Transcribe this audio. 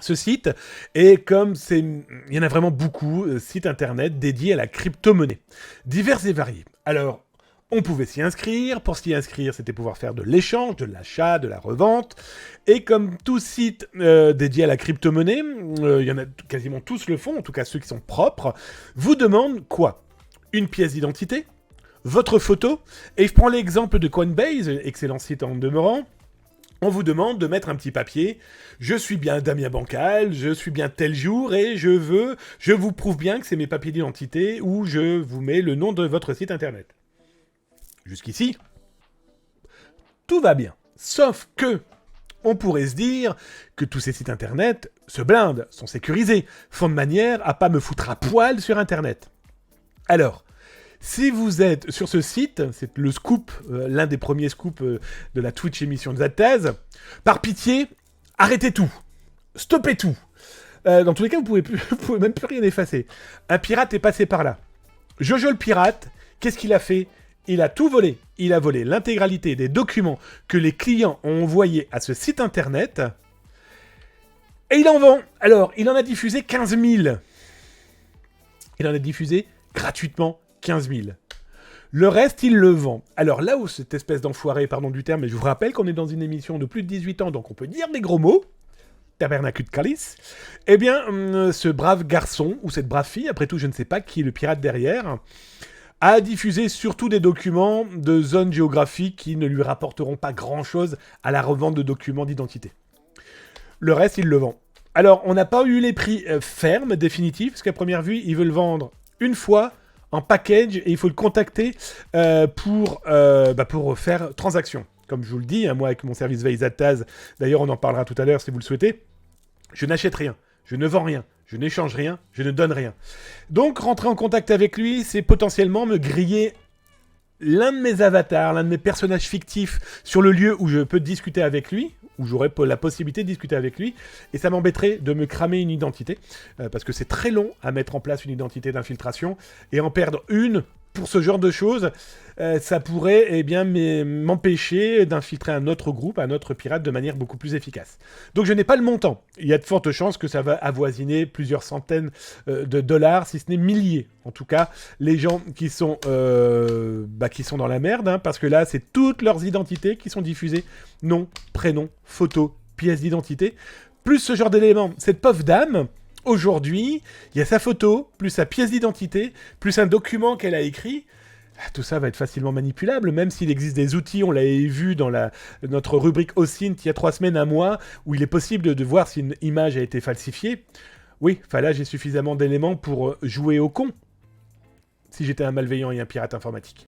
Ce site est il y en a vraiment beaucoup, sites internet dédiés à la crypto-monnaie, divers et variés. Alors, on pouvait s'y inscrire. Pour s'y inscrire, c'était pouvoir faire de l'échange, de l'achat, de la revente. Et comme tout site dédié à la crypto-monnaie, il y en a quasiment tous le font, en tout cas ceux qui sont propres, vous demandent quoi? Une pièce d'identité, votre photo, et je prends l'exemple de Coinbase, excellent site en demeurant. On vous demande de mettre un petit papier. Je suis bien Damien Bancal, je suis bien tel jour et je vous prouve bien que c'est mes papiers d'identité ou je vous mets le nom de votre site internet. Jusqu'ici, tout va bien. Sauf que, on pourrait se dire que tous ces sites internet se blindent, sont sécurisés, font de manière à pas me foutre à poil sur internet. Alors, si vous êtes sur ce site, c'est le scoop, l'un des premiers scoops de la Twitch émission de Zataz, par pitié, arrêtez tout. Stoppez tout. Dans tous les cas, vous pouvez même plus rien effacer. Un pirate est passé par là. Jojo le pirate, qu'est-ce qu'il a fait? Il a tout volé. Il a volé l'intégralité des documents que les clients ont envoyés à ce site internet. Et il en vend. Alors, il en a diffusé 15 000. Il en a diffusé gratuitement 15 000. Le reste, il le vend. Alors là où cette espèce d'enfoiré, pardon du terme, mais je vous rappelle qu'on est dans une émission de plus de 18 ans, donc on peut dire des gros mots, tabernacle de calice, eh bien, ce brave garçon, ou cette brave fille, après tout, je ne sais pas qui est le pirate derrière, a diffusé surtout des documents de zones géographiques qui ne lui rapporteront pas grand-chose à la revente de documents d'identité. Le reste, il le vend. Alors, on n'a pas eu les prix fermes, définitifs, parce qu'à première vue, ils veulent vendre une fois en package et il faut le contacter pour faire transaction. Comme je vous le dis, moi avec mon service Veille Zataz, d'ailleurs on en parlera tout à l'heure si vous le souhaitez, je n'achète rien, je ne vends rien, je n'échange rien, je ne donne rien. Donc rentrer en contact avec lui, c'est potentiellement me griller l'un de mes avatars, l'un de mes personnages fictifs sur le lieu où je peux discuter avec lui, où j'aurais la possibilité de discuter avec lui, et ça m'embêterait de me cramer une identité, parce que c'est très long à mettre en place une identité d'infiltration, et en perdre une pour ce genre de choses, ça pourrait m'empêcher d'infiltrer un autre groupe, un autre pirate de manière beaucoup plus efficace. Donc je n'ai pas le montant. Il y a de fortes chances que ça va avoisiner plusieurs centaines de dollars, si ce n'est milliers. En tout cas, les gens qui sont dans la merde, hein, parce que là, c'est toutes leurs identités qui sont diffusées. Nom, prénom, photo, pièce d'identité, plus ce genre d'éléments. Cette pauvre dame, aujourd'hui, il y a sa photo, plus sa pièce d'identité, plus un document qu'elle a écrit. Tout ça va être facilement manipulable, même s'il existe des outils, on l'avait vu dans notre rubrique OSINT il y a 3 semaines, un mois, où il est possible de voir si une image a été falsifiée. Oui, là j'ai suffisamment d'éléments pour jouer au con, si j'étais un malveillant et un pirate informatique.